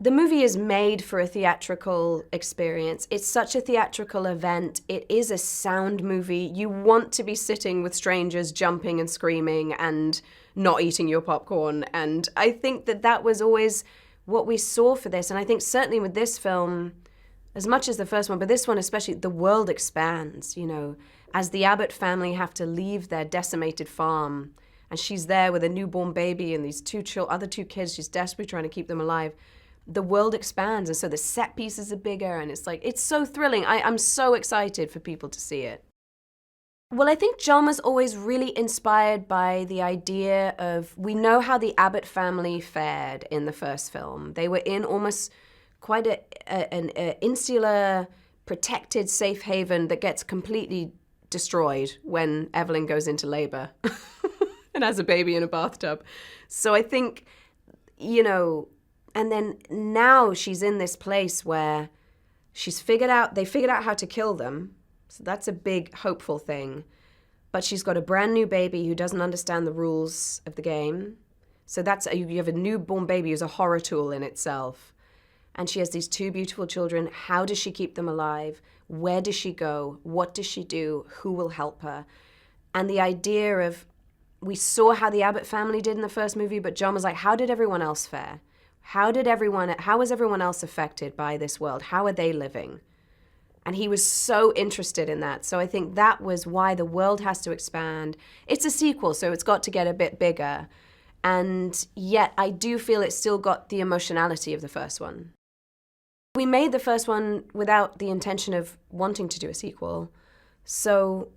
The movie is made for a theatrical experience. It's such a theatrical event. It is a sound movie. You want to be sitting with strangers jumping and screaming and not eating your popcorn. And I think that that was always what we saw for this. And I think certainly with this film, as much as the first one, but this one especially, the world expands, you know, as the Abbott family have to leave their decimated farm. And she's there with a newborn baby and these other two kids. She's desperately trying to keep them alive. The world expands, and so the set pieces are bigger, and it's so thrilling. I'm so excited for people to see it. Well, I think John was always really inspired by the idea of, we know how the Abbott family fared in the first film. They were in almost quite an insular, protected safe haven that gets completely destroyed when Evelyn goes into labor and has a baby in a bathtub. So I think, you know, and then now she's in this place where they figured out how to kill them. So that's a big, hopeful thing. But she's got a brand new baby who doesn't understand the rules of the game. So you have a newborn baby who's a horror tool in itself. And she has these two beautiful children. How does she keep them alive? Where does she go? What does she do? Who will help her? And the idea of, we saw how the Abbott family did in the first movie, but John was like, how did everyone else fare? How was everyone else affected by this world? How are they living? And he was so interested in that. So I think that was why the world has to expand. It's a sequel, so it's got to get a bit bigger. And yet I do feel it's still got the emotionality of the first one. We made the first one without the intention of wanting to do a sequel. So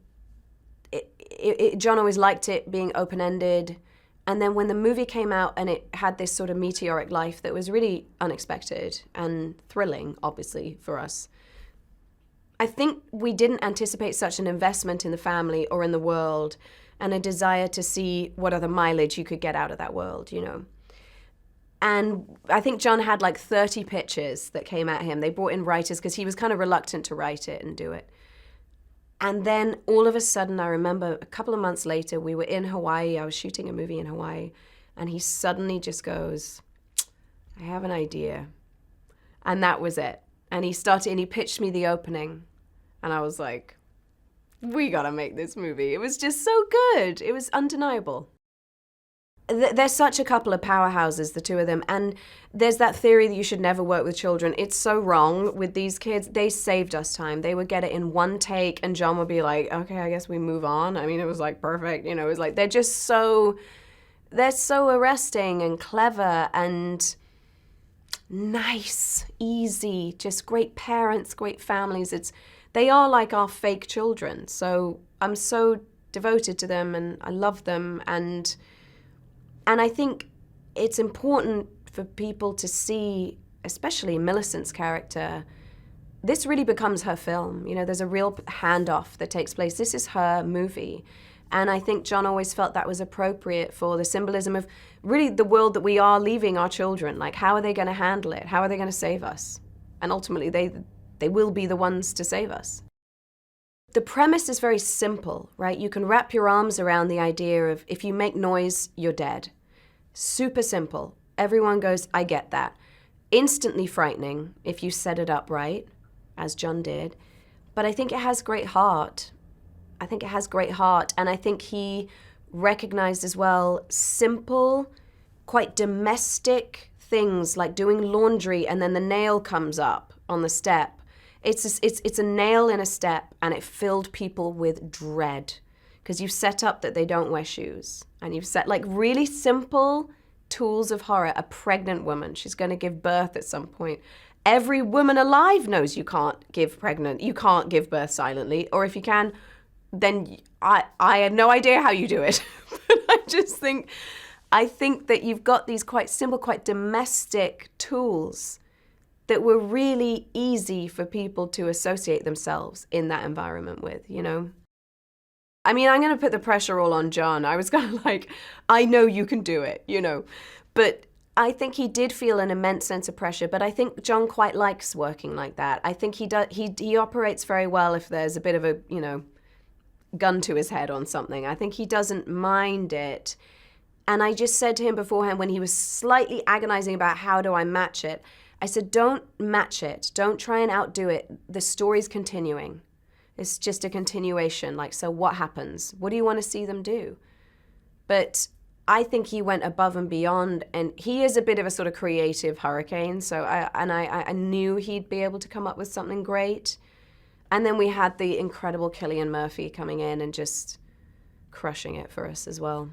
John always liked it being open-ended. And then when the movie came out and it had this sort of meteoric life that was really unexpected and thrilling, obviously, for us, I think we didn't anticipate such an investment in the family or in the world and a desire to see what other mileage you could get out of that world, you know. And I think John had like 30 pitches that came at him. They brought in writers because he was kind of reluctant to write it and do it. And then all of a sudden, I remember a couple of months later, we were in Hawaii. I was shooting a movie in Hawaii. And he suddenly just goes, I have an idea. And that was it. And he pitched me the opening. And I was like, we gotta make this movie. It was just so good. It was undeniable. They're such a couple of powerhouses, the two of them. And there's that theory that you should never work with children. It's so wrong with these kids. They saved us time. They would get it in one take and John would be like, okay, I guess we move on. I mean, it was like perfect. You know, it was like, they're so arresting and clever and nice, easy, just great parents, great families. They are like our fake children. So I'm so devoted to them and I love them. And I think it's important for people to see, especially Millicent's character, this really becomes her film. You know, there's a real handoff that takes place. This is her movie. And I think John always felt that was appropriate for the symbolism of really the world that we are leaving our children. Like, how are they going to handle it? How are they going to save us? And ultimately, they will be the ones to save us. The premise is very simple, right? You can wrap your arms around the idea of if you make noise, you're dead. Super simple. Everyone goes, I get that. Instantly frightening if you set it up right, as John did. But I think it has great heart. And I think he recognized as well simple, quite domestic things like doing laundry and then the nail comes up on the step. It's a nail in a step, and it filled people with dread because you've set up that they don't wear shoes, and you've set like really simple tools of horror. A pregnant woman, she's going to give birth at some point. Every woman alive knows you can't give birth silently, or if you can, then I have no idea how you do it. But I think that you've got these quite simple, quite domestic tools that were really easy for people to associate themselves in that environment with, you know? I mean, I'm going to put the pressure all on John. I was kind of like, I know you can do it, you know? But I think he did feel an immense sense of pressure, but I think John quite likes working like that. I think he operates very well if there's a bit of a, you know, gun to his head on something. I think he doesn't mind it. And I just said to him beforehand when he was slightly agonizing about how do I match it, I said, don't match it. Don't try and outdo it. The story's continuing. It's just a continuation. Like, so what happens? What do you want to see them do? But I think he went above and beyond, and he is a bit of a sort of creative hurricane. So I knew he'd be able to come up with something great. And then we had the incredible Cillian Murphy coming in and just crushing it for us as well.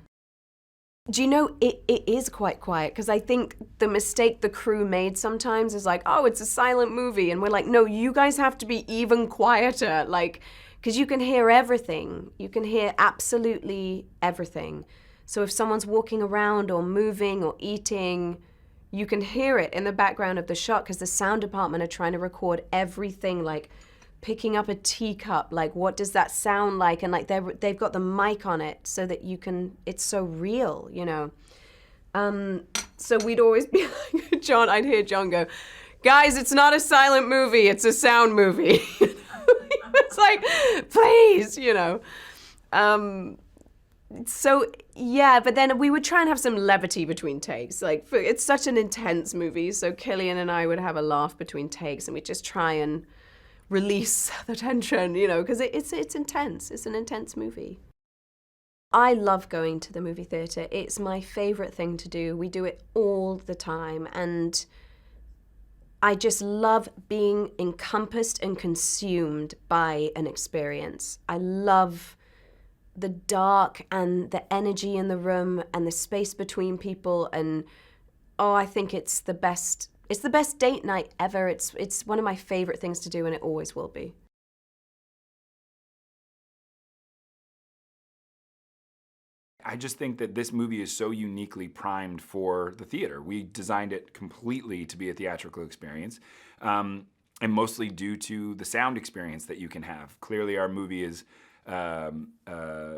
Do you know, it is quite quiet, because I think the mistake the crew made sometimes is like, oh, it's a silent movie. And we're like, no, you guys have to be even quieter. Like, because you can hear everything. You can hear absolutely everything. So if someone's walking around or moving or eating, you can hear it in the background of the shot, because the sound department are trying to record everything, like picking up a teacup, like what does that sound like? And like they've got the mic on it so that you can, it's so real, you know. So we'd always be like, I'd hear John go, guys, it's not a silent movie, it's a sound movie. It's like, please, you know. So yeah, but then we would try and have some levity between takes. Like, it's such an intense movie, so Cillian and I would have a laugh between takes, and we'd just try and release the tension, you know, because it's intense. It's an intense movie. I love going to the movie theatre. It's my favorite thing to do. We do it all the time, and I just love being encompassed and consumed by an experience. I love the dark and the energy in the room and the space between people, and I think it's the best. It's the best date night ever. It's one of my favorite things to do, and it always will be. I just think that this movie is so uniquely primed for the theater. We designed it completely to be a theatrical experience, and mostly due to the sound experience that you can have. Clearly, our movie is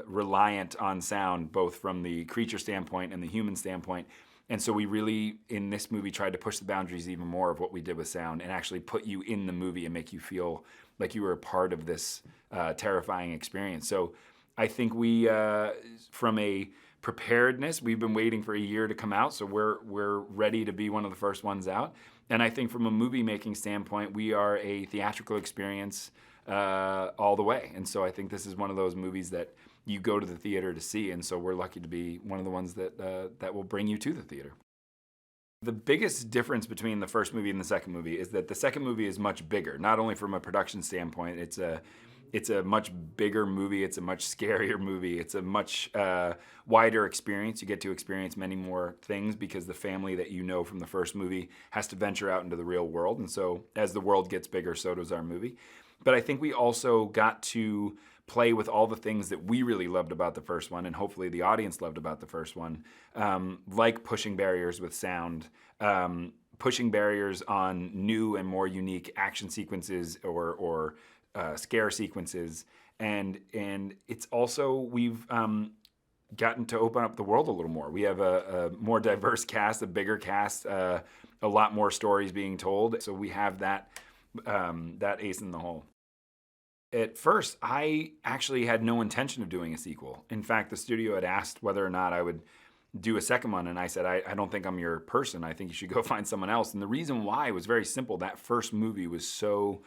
reliant on sound, both from the creature standpoint and the human standpoint. And so we really, in this movie, tried to push the boundaries even more of what we did with sound and actually put you in the movie and make you feel like you were a part of this terrifying experience. So I think we, from a preparedness, we've been waiting for a year to come out, so we're ready to be one of the first ones out. And I think from a movie making standpoint, we are a theatrical experience all the way. And so I think this is one of those movies that you go to the theater to see, and so we're lucky to be one of the ones that that will bring you to the theater. The biggest difference between the first movie and the second movie is that the second movie is much bigger, not only from a production standpoint. It's a much bigger movie. It's a much scarier movie. It's a much wider experience. You get to experience many more things because the family that you know from the first movie has to venture out into the real world. And so as the world gets bigger, so does our movie. But I think we also got to play with all the things that we really loved about the first one, and hopefully the audience loved about the first one, like pushing barriers with sound, pushing barriers on new and more unique action sequences or scare sequences, and it's also we've gotten to open up the world a little more. We have a more diverse cast, a bigger cast, a lot more stories being told. So we have that ace in the hole. At first, I actually had no intention of doing a sequel. In fact, the studio had asked whether or not I would do a second one, and I said, I don't think I'm your person. I think you should go find someone else. And the reason why was very simple. That first movie was so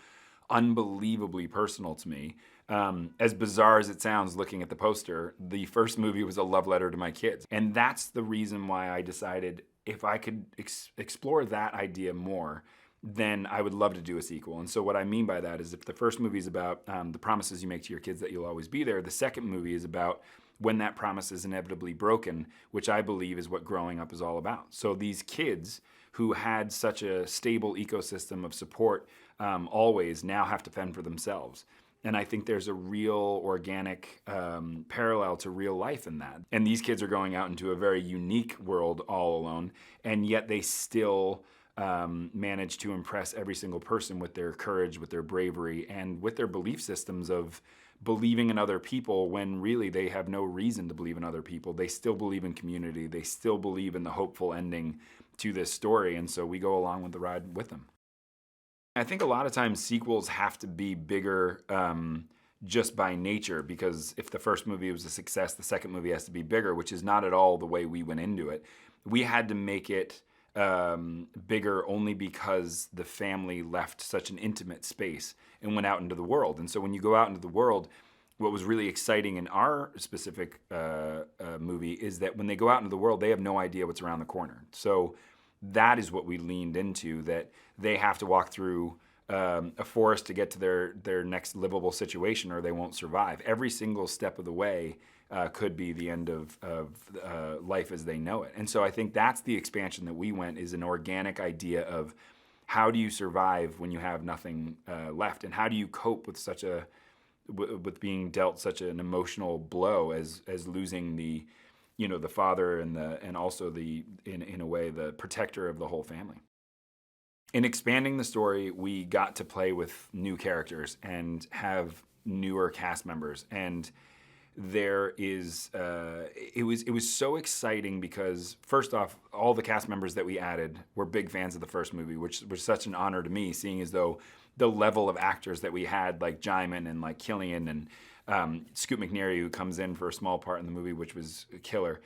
unbelievably personal to me. As bizarre as it sounds looking at the poster, the first movie was a love letter to my kids. And that's the reason why I decided if I could explore that idea more, then I would love to do a sequel. And so what I mean by that is if the first movie is about the promises you make to your kids that you'll always be there, the second movie is about when that promise is inevitably broken, which I believe is what growing up is all about. So these kids who had such a stable ecosystem of support always now have to fend for themselves. And I think there's a real organic parallel to real life in that. And these kids are going out into a very unique world all alone, and yet they still manage to impress every single person with their courage, with their bravery, and with their belief systems of believing in other people when really they have no reason to believe in other people. They still believe in community. They still believe in the hopeful ending to this story, and so we go along with the ride with them. I think a lot of times sequels have to be bigger just by nature, because if the first movie was a success, the second movie has to be bigger, which is not at all the way we went into it. We had to make it bigger only because the family left such an intimate space and went out into the world. And so when you go out into the world, what was really exciting in our specific movie is that when they go out into the world, they have no idea what's around the corner. So that is what we leaned into, that they have to walk through a forest to get to their next livable situation, or they won't survive. Every single step of the way could be the end of life as they know it. And so I think that's the expansion that we went, is an organic idea of how do you survive when you have nothing left, and how do you cope with with being dealt such an emotional blow as losing the father and also in a way the protector of the whole family. In expanding the story, we got to play with new characters and have newer cast members, and there is it was so exciting because, first off, all the cast members that we added were big fans of the first movie, which was such an honor to me, seeing as though the level of actors that we had, like Jaimin and like Killian and Scoot McNairy, who comes in for a small part in the movie, which was a killer.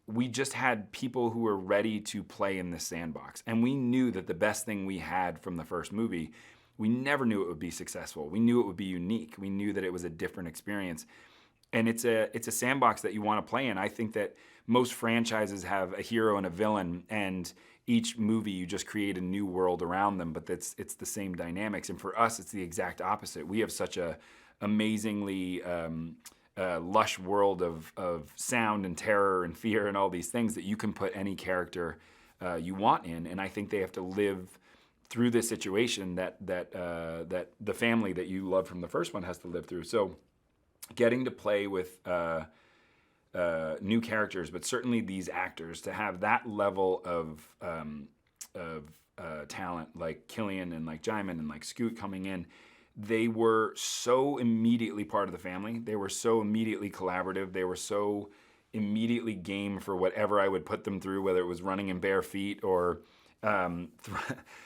We just had people who were ready to play in this sandbox. And we knew that the best thing we had from the first movie, we never knew it would be successful. We knew it would be unique. We knew that it was a different experience. And it's a sandbox that you want to play in. I think that most franchises have a hero and a villain, and each movie you just create a new world around them, but it's the same dynamics. And for us, it's the exact opposite. We have such a amazingly lush world of sound and terror and fear and all these things that you can put any character you want in. And I think they have to live through this situation that the family that you love from the first one has to live through. So getting to play with new characters, but certainly these actors, to have that level of talent, like Killian and like Jaimin and like Scoot coming in, they were so immediately part of the family. They were so immediately collaborative. They were so immediately game for whatever I would put them through, whether it was running in bare feet or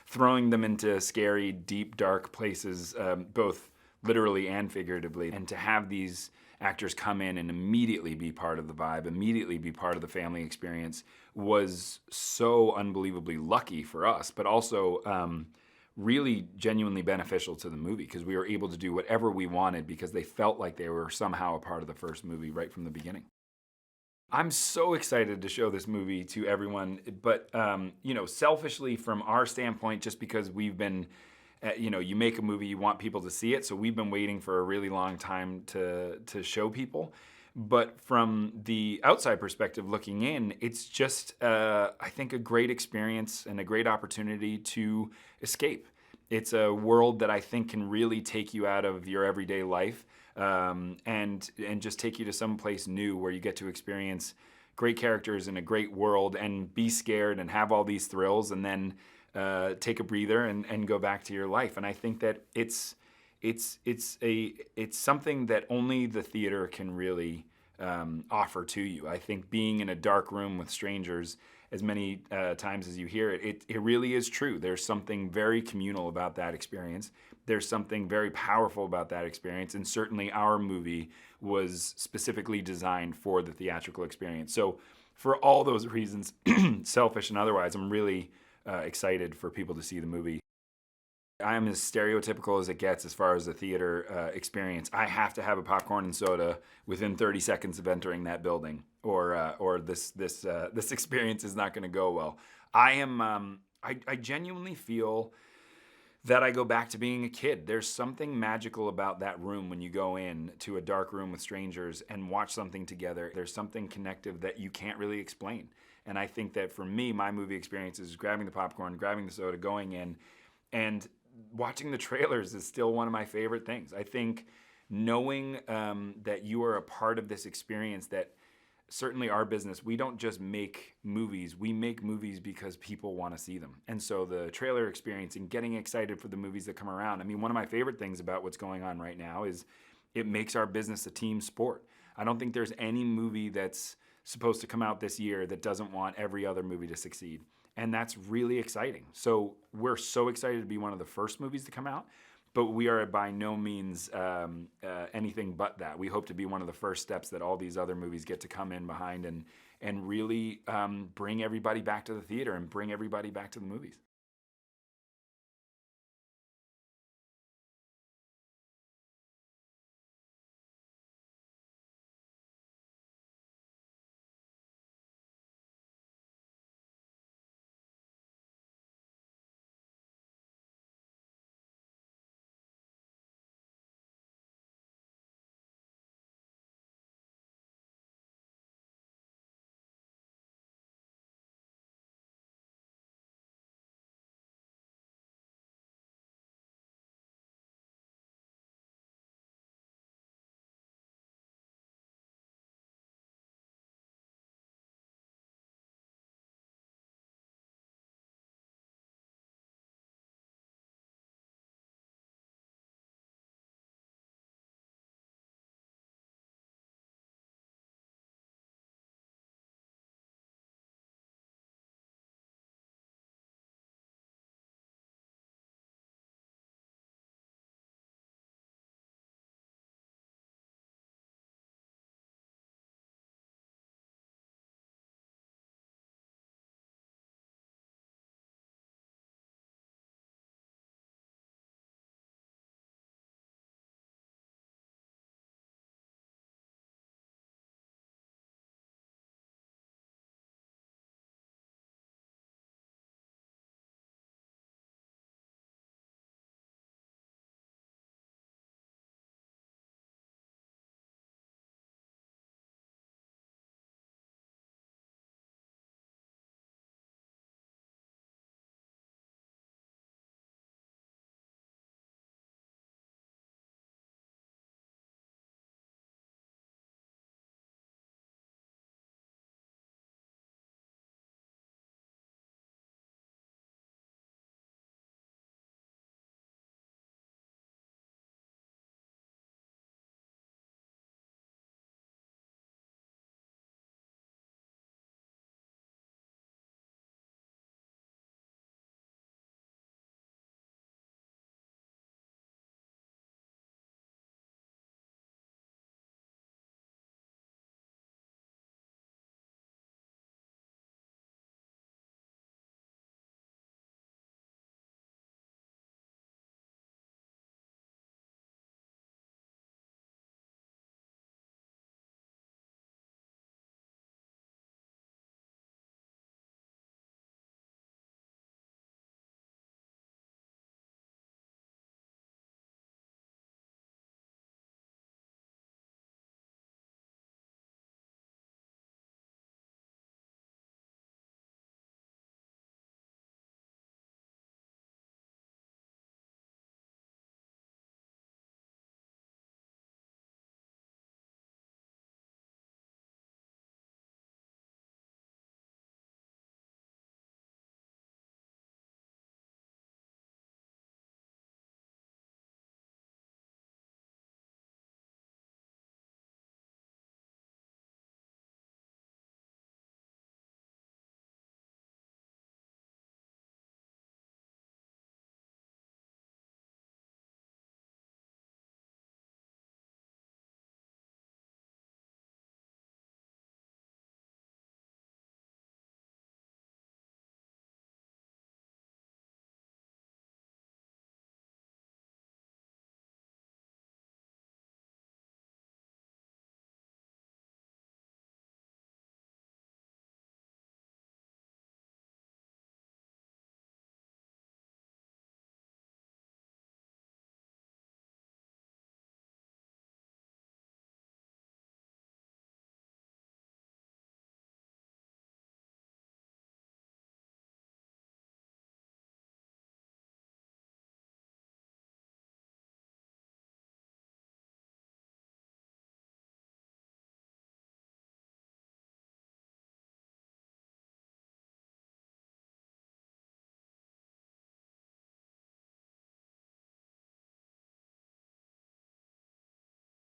throwing them into scary, deep, dark places, both literally and figuratively. And to have these actors come in and immediately be part of the vibe, immediately be part of the family experience, was so unbelievably lucky for us, but also really genuinely beneficial to the movie, because we were able to do whatever we wanted because they felt like they were somehow a part of the first movie right from the beginning. I'm so excited to show this movie to everyone, but selfishly from our standpoint, just because we've been, you make a movie, you want people to see it, so we've been waiting for a really long time to show people. But from the outside perspective looking in, it's just, I think, a great experience and a great opportunity to escape. It's a world that I think can really take you out of your everyday life and just take you to some place new where you get to experience great characters in a great world and be scared and have all these thrills, and then take a breather and go back to your life. And I think that it's something that only the theater can really offer to you. I think being in a dark room with strangers, as many times as you hear it, it really is true. There's something very communal about that experience. There's something very powerful about that experience. And certainly our movie was specifically designed for the theatrical experience. So for all those reasons, selfish and otherwise, I'm really excited for people to see the movie. I'm as stereotypical as it gets as far as the theater experience. I have to have a popcorn and soda within 30 seconds of entering that building, or this experience is not going to go well. I genuinely feel that I go back to being a kid. There's something magical about that room when you go in to a dark room with strangers and watch something together. There's something connective that you can't really explain. And I think that for me, my movie experience is grabbing the popcorn, grabbing the soda, going in, and watching the trailers is still one of my favorite things. I think knowing that you are a part of this experience, that certainly our business, we don't just make movies, we make movies because people want to see them. And so the trailer experience and getting excited for the movies that come around. I mean, one of my favorite things about what's going on right now is it makes our business a team sport. I don't think there's any movie that's supposed to come out this year that doesn't want every other movie to succeed. And that's really exciting. So we're so excited to be one of the first movies to come out, but we are by no means anything but that. We hope to be one of the first steps that all these other movies get to come in behind and really bring everybody back to the theater and bring everybody back to the movies.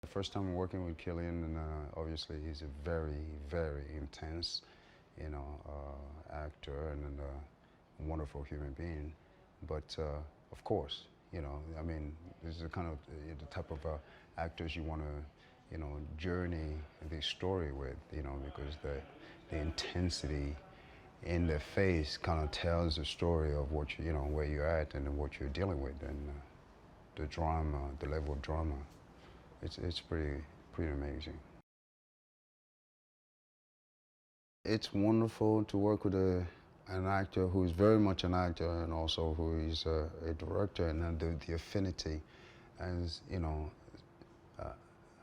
The first time working with Killian, and obviously he's a very, very intense, actor and a wonderful human being. But of course, I mean, this is the kind of the type of actors you want to, journey the story with, because the intensity in their face kind of tells the story of what you know, where you're at and what you're dealing with, and the drama, the level of drama. It's pretty amazing. It's wonderful to work with an actor who is very much an actor and also who is a director, and then the affinity, as you know,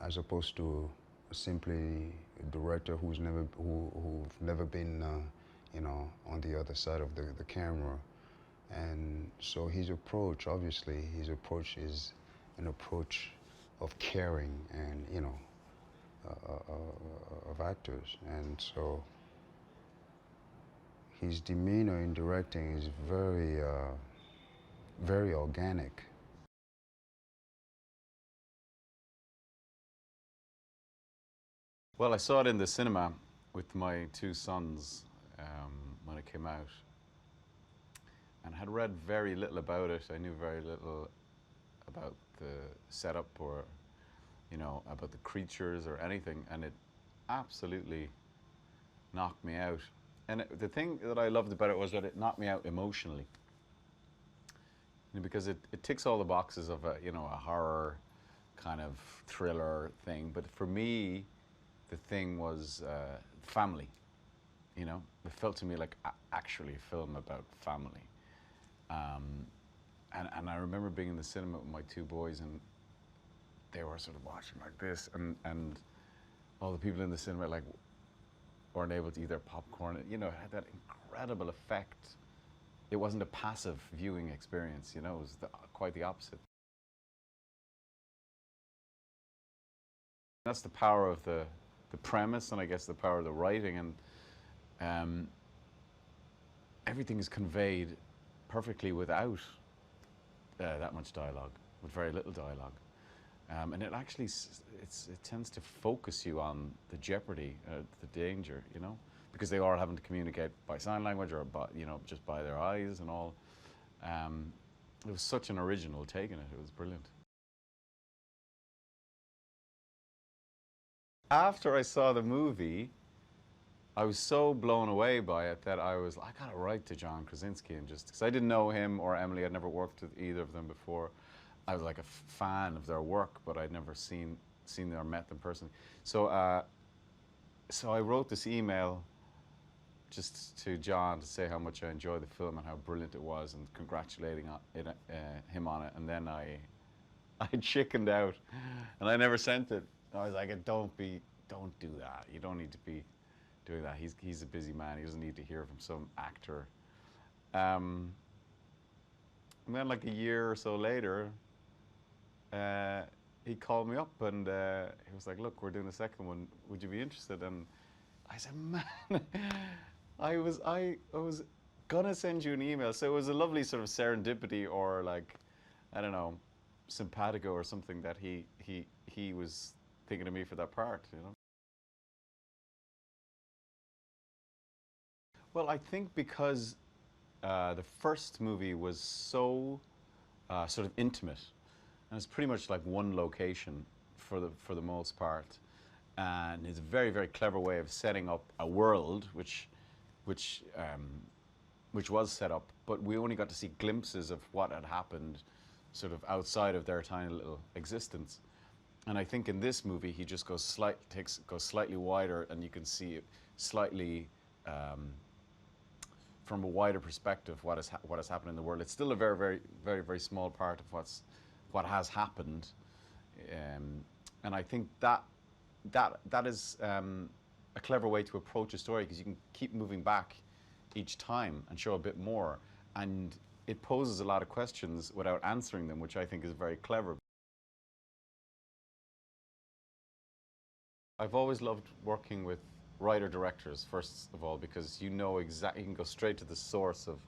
as opposed to simply a director who've never been you know, on the other side of the camera. And so his approach, obviously, his approach is an approach of caring and, you know, of actors. And so his demeanor in directing is very, very organic. Well, I saw it in the cinema with my two sons when it came out, and had read very little about it. I knew very little about the setup or, you know, about the creatures or anything, and it absolutely knocked me out. And the thing that I loved about it was that it knocked me out emotionally, you know, because it ticks all the boxes of a, you know, a horror kind of thriller thing. But for me, the thing was family. You know, it felt to me like actually a film about family. And I remember being in the cinema with my two boys, and they were sort of watching like this, and all the people in the cinema like weren't able to eat their popcorn. You know, it had that incredible effect. It wasn't a passive viewing experience, you know, it was quite the opposite. That's the power of the premise, and I guess the power of the writing, and everything is conveyed perfectly without that much dialogue, with very little dialogue. And it actually, it tends to focus you on the jeopardy, the danger, you know, because they are having to communicate by sign language or by, you know, just by their eyes and all. It was such an original take on it. It was brilliant. After I saw the movie, I was so blown away by it that I gotta write to John Krasinski, and just, because I didn't know him or Emily, I'd never worked with either of them before. I was like a fan of their work, but I'd never seen them or met them personally. So, so I wrote this email just to John to say how much I enjoyed the film and how brilliant it was, and congratulating him on it. And then I chickened out, and I never sent it. I was like, don't do that. You don't need to be doing that. He's a busy man. He doesn't need to hear from some actor. And then like a year or so later, he called me up, and he was like, look, we're doing the second one. Would you be interested? And I said, man, I was gonna send you an email. So it was a lovely sort of serendipity, or like, I don't know, simpatico or something, that he was thinking of me for that part, you know. Well, I think because the first movie was so sort of intimate, and it's pretty much like one location for the most part, and it's a very, very clever way of setting up a world which was set up, but we only got to see glimpses of what had happened sort of outside of their tiny little existence. And I think in this movie he just goes slightly wider, and you can see it slightly from a wider perspective what has happened in the world. It's still a very, very, very, very small part of what has happened, and I think that is a clever way to approach a story, because you can keep moving back each time and show a bit more, and it poses a lot of questions without answering them, which I think is very clever. I've always loved working with writer-directors, first of all, because you know exactly, you can go straight to the source of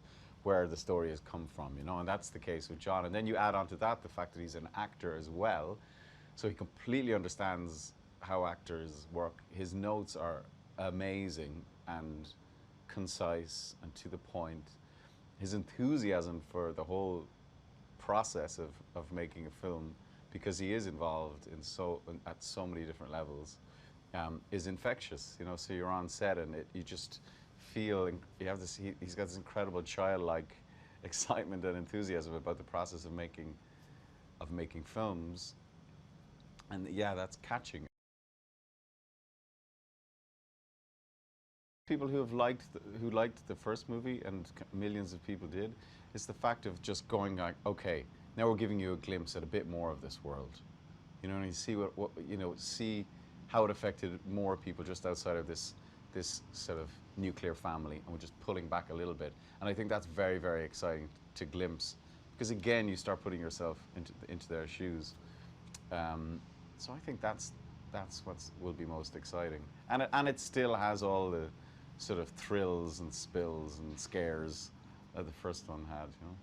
where the story has come from, you know, and that's the case with John. And then you add on to that the fact that he's an actor as well, so he completely understands how actors work. His notes are amazing and concise and to the point. His enthusiasm for the whole process of making a film, because he is involved in at so many different levels, is infectious. You know, so you're on set and you just feel you have this. He's got this incredible childlike excitement and enthusiasm about the process of making films, and yeah, that's catching. People who have who liked the first movie, and millions of people did, is the fact of just going like, okay, now we're giving you a glimpse at a bit more of this world, you know, and you see what you know, see how it affected more people just outside of this sort of nuclear family, and we're just pulling back a little bit, and I think that's very, very exciting to glimpse, because again, you start putting yourself into their shoes. So I think that's what will be most exciting, and it still has all the sort of thrills and spills and scares that the first one had, you know.